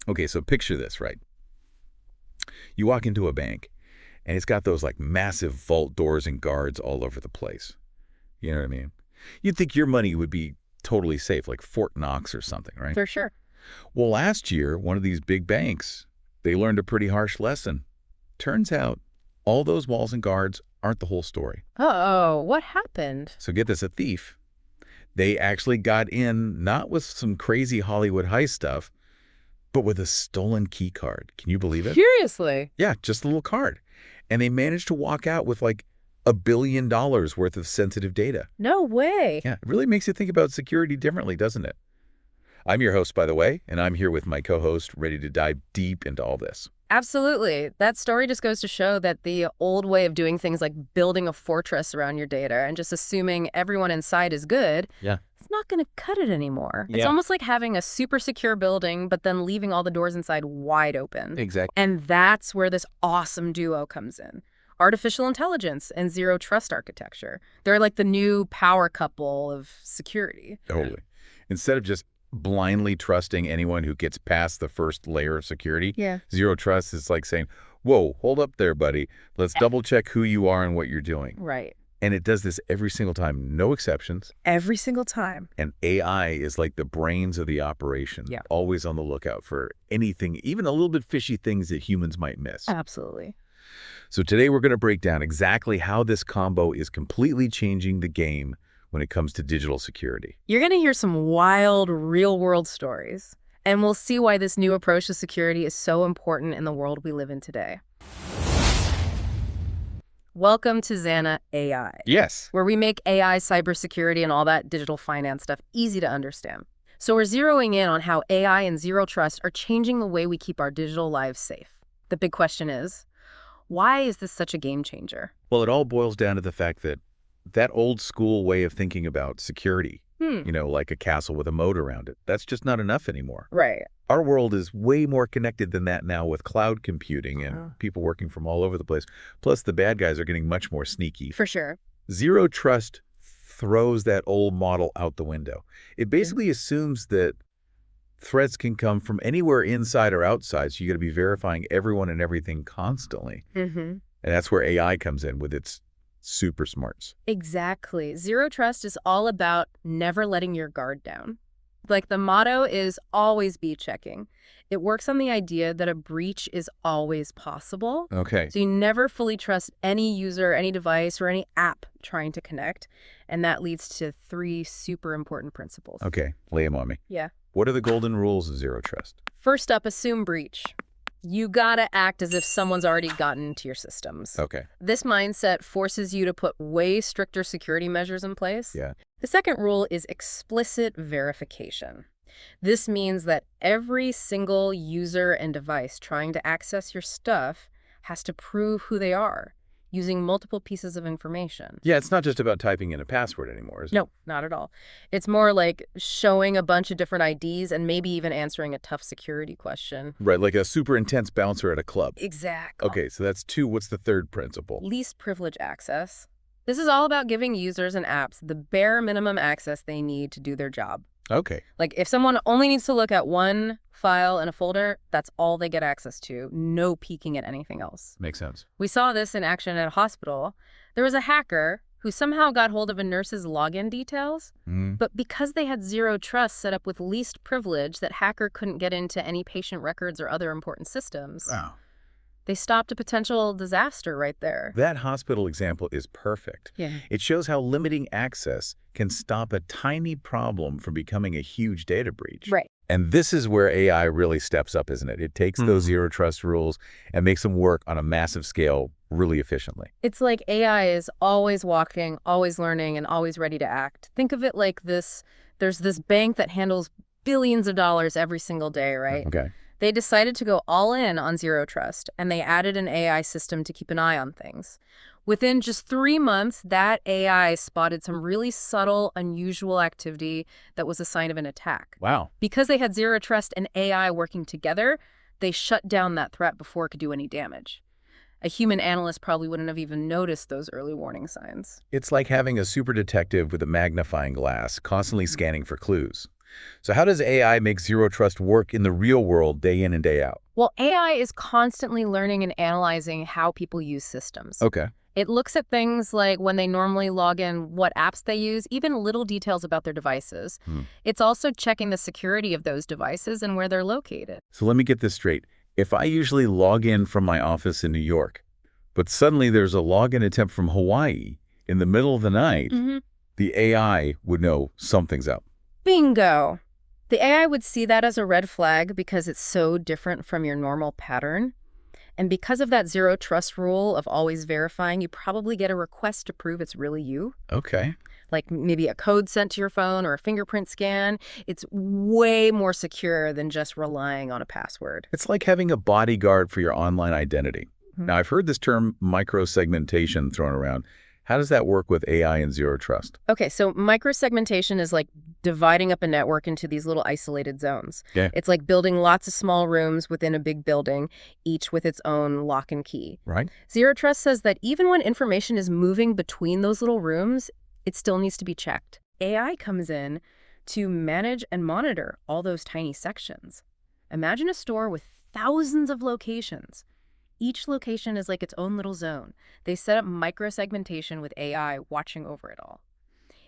Okay, so picture this, right? You walk into a bank, and it's got those like massive vault doors and guards all over the place. You know what I mean? You'd think your money would be totally safe, like Fort Knox or something, right? For sure. Well, last year, one of these big banks, they learned a pretty harsh lesson. Turns out, all those walls and guards aren't the whole story. Oh, what happened? So get this, a thief, they actually got in not with some crazy Hollywood heist stuff, but with a stolen key card. Can you believe it? Seriously? Yeah, just a little card. And they managed to walk out with like $1 billion worth of sensitive data. No way. Yeah, it really makes you think about security differently, doesn't it? I'm your host, by the way, and I'm here with my co-host, ready to dive deep into all this. Absolutely. That story just goes to show that the old way of doing things like building a fortress around your data and just assuming everyone inside is good, it's not going to cut it anymore. It's almost like having a super secure building, but then leaving all the doors inside wide open. Exactly. And that's where this awesome duo comes in. Artificial intelligence and zero trust architecture. They're like the new power couple of security. Totally. Instead of just blindly trusting anyone who gets past the first layer of security, zero trust is like saying, whoa, hold up there, buddy. Let's double check who you are and what you're doing. Right. And it does this every single time, no exceptions. Every single time. And AI is like the brains of the operation, always on the lookout for anything, even a little bit fishy things that humans might miss. Absolutely. So today we're going to break down exactly how this combo is completely changing the game when it comes to digital security. You're going to hear some wild, real-world stories, and we'll see why this new approach to security is so important in the world we live in today. Welcome to Zana AI. Yes. Where we make AI, cybersecurity, and all that digital finance stuff easy to understand. So we're zeroing in on how AI and zero trust are changing the way we keep our digital lives safe. The big question is, why is this such a game changer? Well, it all boils down to the fact that old school way of thinking about security, like a castle with a moat around it, that's just not enough anymore. Right. Our world is way more connected than that now with cloud computing and people working from all over the place. Plus, the bad guys are getting much more sneaky. For sure. Zero trust throws that old model out the window. It basically assumes that threats can come from anywhere inside or outside, so you got to be verifying everyone and everything constantly. And that's where AI comes in with its super smarts. Exactly. Zero trust is all about never letting your guard down. Like the motto is always be checking. It works on the idea that a breach is always possible. Okay. So you never fully trust any user, any device, or any app trying to connect. And that leads to 3 super important principles. Okay. Lay them on me. Yeah. What are the golden rules of zero trust? First up, assume breach. You gotta act as if someone's already gotten into your systems. Okay. This mindset forces you to put way stricter security measures in place. Yeah. The second rule is explicit verification. This means that every single user and device trying to access your stuff has to prove who they are, using multiple pieces of information. Yeah, it's not just about typing in a password anymore, is it? No, not at all. It's more like showing a bunch of different IDs and maybe even answering a tough security question. Right, like a super intense bouncer at a club. Exactly. Okay, so that's 2. What's the third principle? Least privilege access. This is all about giving users and apps the bare minimum access they need to do their job. Okay. Like if someone only needs to look at one file in a folder, that's all they get access to. No peeking at anything else. Makes sense. We saw this in action at a hospital. There was a hacker who somehow got hold of a nurse's login details, but because they had zero trust set up with least privilege, that hacker couldn't get into any patient records or other important systems. Wow. They stopped a potential disaster right there. That hospital example is perfect. Yeah. It shows how limiting access can stop a tiny problem from becoming a huge data breach. Right. And this is where AI really steps up, isn't it? It takes those zero trust rules and makes them work on a massive scale really efficiently. It's like AI is always walking, always learning, and always ready to act. Think of it like this. There's this bank that handles billions of dollars every single day, right? Okay. They decided to go all in on zero trust, and they added an AI system to keep an eye on things. Within just 3 months, that AI spotted some really subtle, unusual activity that was a sign of an attack. Wow. Because they had zero trust and AI working together, they shut down that threat before it could do any damage. A human analyst probably wouldn't have even noticed those early warning signs. It's like having a super detective with a magnifying glass constantly scanning for clues. So how does AI make zero trust work in the real world day in and day out? Well, AI is constantly learning and analyzing how people use systems. Okay. It looks at things like when they normally log in, what apps they use, even little details about their devices. Hmm. It's also checking the security of those devices and where they're located. So let me get this straight. If I usually log in from my office in New York, but suddenly there's a login attempt from Hawaii in the middle of the night, the AI would know something's up. Bingo! The AI would see that as a red flag because it's so different from your normal pattern. And because of that zero trust rule of always verifying, you probably get a request to prove it's really you. Okay. Like maybe a code sent to your phone or a fingerprint scan. It's way more secure than just relying on a password. It's like having a bodyguard for your online identity. Now, I've heard this term microsegmentation thrown around. How does that work with AI and zero trust? Okay, so microsegmentation is like dividing up a network into these little isolated zones. Yeah. It's like building lots of small rooms within a big building, each with its own lock and key. Right. Zero trust says that even when information is moving between those little rooms, it still needs to be checked. AI comes in to manage and monitor all those tiny sections. Imagine a store with thousands of locations. Each location is like its own little zone. They set up microsegmentation with AI watching over it all.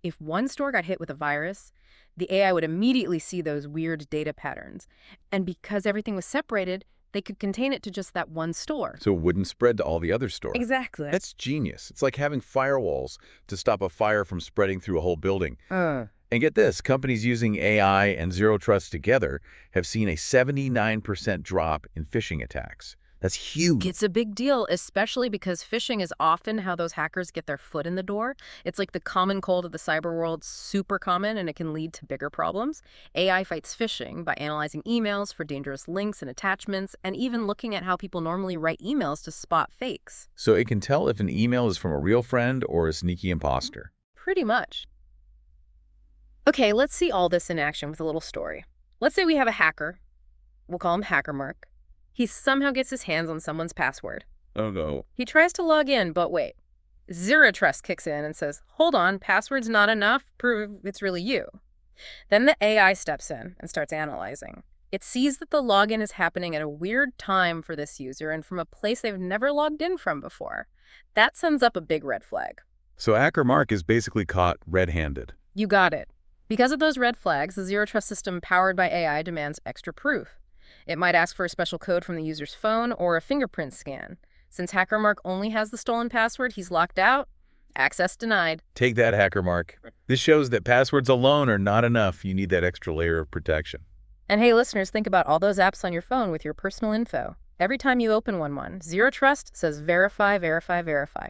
If one store got hit with a virus, the AI would immediately see those weird data patterns. And because everything was separated, they could contain it to just that one store. So it wouldn't spread to all the other stores. Exactly. That's genius. It's like having firewalls to stop a fire from spreading through a whole building. And get this, companies using AI and zero trust together have seen a 79% drop in phishing attacks. That's huge. It's a big deal, especially because phishing is often how those hackers get their foot in the door. It's like the common cold of the cyber world, super common, and it can lead to bigger problems. AI fights phishing by analyzing emails for dangerous links and attachments, and even looking at how people normally write emails to spot fakes. So it can tell if an email is from a real friend or a sneaky imposter. Pretty much. Okay, let's see all this in action with a little story. Let's say we have a hacker. We'll call him Hacker Mark. He somehow gets his hands on someone's password. Oh, no. He tries to log in, but wait. Zero trust kicks in and says, hold on, password's not enough, prove it's really you. Then the AI steps in and starts analyzing. It sees that the login is happening at a weird time for this user and from a place they've never logged in from before. That sends up a big red flag. So Hacker Mark is basically caught red-handed. You got it. Because of those red flags, the zero trust system powered by AI demands extra proof. It might ask for a special code from the user's phone or a fingerprint scan. Since Hacker Mark only has the stolen password, he's locked out. Access denied. Take that, Hacker Mark. This shows that passwords alone are not enough. You need that extra layer of protection. And hey, listeners, think about all those apps on your phone with your personal info. Every time you open one, Zero Trust says verify, verify, verify.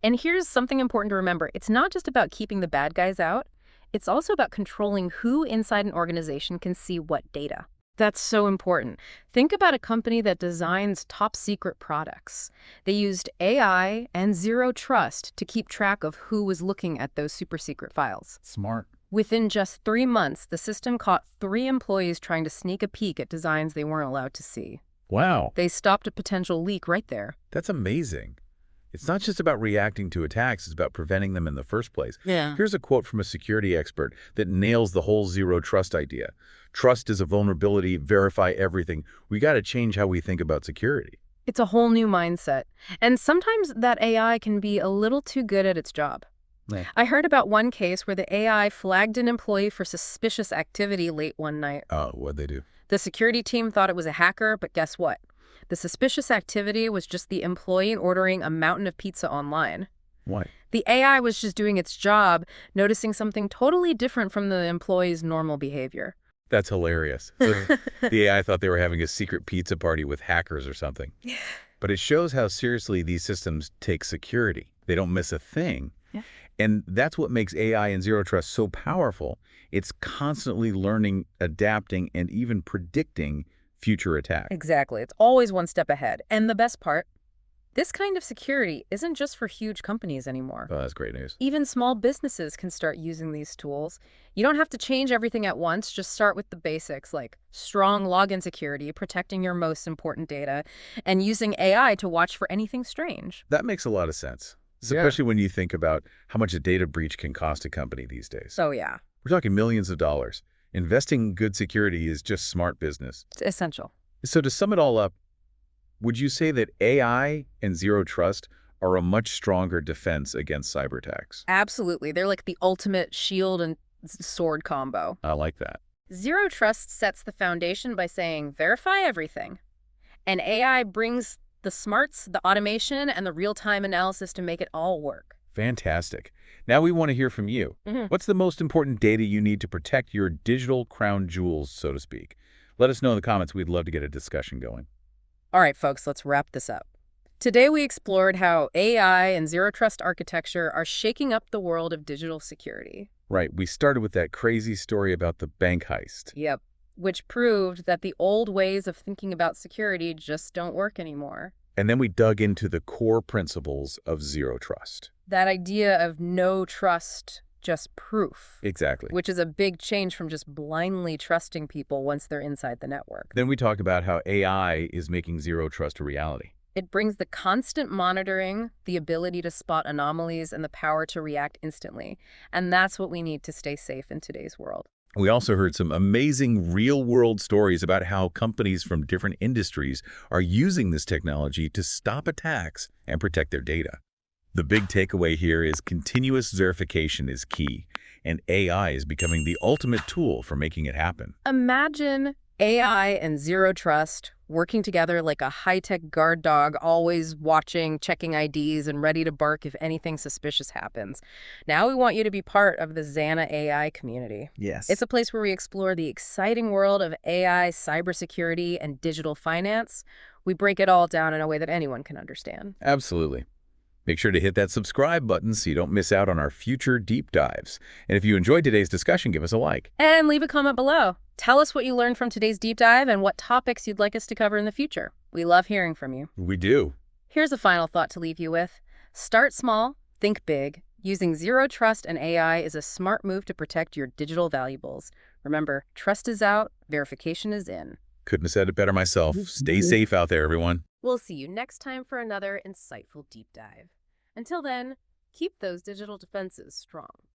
And here's something important to remember. It's not just about keeping the bad guys out. It's also about controlling who inside an organization can see what data. That's so important. Think about a company that designs top-secret products. They used AI and zero trust to keep track of who was looking at those super-secret files. Smart. Within just 3 months, the system caught 3 employees trying to sneak a peek at designs they weren't allowed to see. Wow. They stopped a potential leak right there. That's amazing. It's not just about reacting to attacks, it's about preventing them in the first place. Yeah. Here's a quote from a security expert that nails the whole zero trust idea. Trust is a vulnerability, verify everything. We got to change how we think about security. It's a whole new mindset. And sometimes that AI can be a little too good at its job. Yeah. I heard about one case where the AI flagged an employee for suspicious activity late one night. Oh, what'd they do? The security team thought it was a hacker, but guess what? The suspicious activity was just the employee ordering a mountain of pizza online. Why? The AI was just doing its job, noticing something totally different from the employee's normal behavior. That's hilarious. The AI thought they were having a secret pizza party with hackers or something. But it shows how seriously these systems take security. They don't miss a thing. Yeah. And that's what makes AI and zero trust so powerful. It's constantly learning, adapting, and even predicting future attacks. Exactly. It's always one step ahead. And the best part, this kind of security isn't just for huge companies anymore. Oh, that's great news. Even small businesses can start using these tools. You don't have to change everything at once. Just start with the basics, like strong login security, protecting your most important data, and using AI to watch for anything strange. That makes a lot of sense, especially when you think about how much a data breach can cost a company these days. So yeah. We're talking millions of dollars. Investing in good security is just smart business. It's essential. So to sum it all up, would you say that AI and zero trust are a much stronger defense against cyber attacks? Absolutely. They're like the ultimate shield and sword combo. I like that. Zero trust sets the foundation by saying, verify everything. And AI brings the smarts, the automation, and the real-time analysis to make it all work. Fantastic. Now we want to hear from you. What's the most important data you need to protect your digital crown jewels, so to speak? Let us know in the comments. We'd love to get a discussion going. All right, folks, let's wrap this up. Today we explored how AI and zero trust architecture are shaking up the world of digital security. Right. We started with that crazy story about the bank heist. Yep. Which proved that the old ways of thinking about security just don't work anymore. And then we dug into the core principles of zero trust. That idea of no trust, just proof. Exactly. Which is a big change from just blindly trusting people once they're inside the network. Then we talked about how AI is making zero trust a reality. It brings the constant monitoring, the ability to spot anomalies, and the power to react instantly. And that's what we need to stay safe in today's world. We also heard some amazing real-world stories about how companies from different industries are using this technology to stop attacks and protect their data. The big takeaway here is continuous verification is key, and AI is becoming the ultimate tool for making it happen. Imagine AI and zero trust working together like a high-tech guard dog, always watching, checking IDs, and ready to bark if anything suspicious happens. Now we want you to be part of the Zana AI community. Yes. It's a place where we explore the exciting world of AI, cybersecurity, and digital finance. We break it all down in a way that anyone can understand. Absolutely. Make sure to hit that subscribe button so you don't miss out on our future deep dives. And if you enjoyed today's discussion, give us a like. And leave a comment below. Tell us what you learned from today's deep dive and what topics you'd like us to cover in the future. We love hearing from you. We do. Here's a final thought to leave you with. Start small, think big. Using zero trust and AI is a smart move to protect your digital valuables. Remember, trust is out, verification is in. Couldn't have said it better myself. Stay safe out there, everyone. We'll see you next time for another insightful deep dive. Until then, keep those digital defenses strong.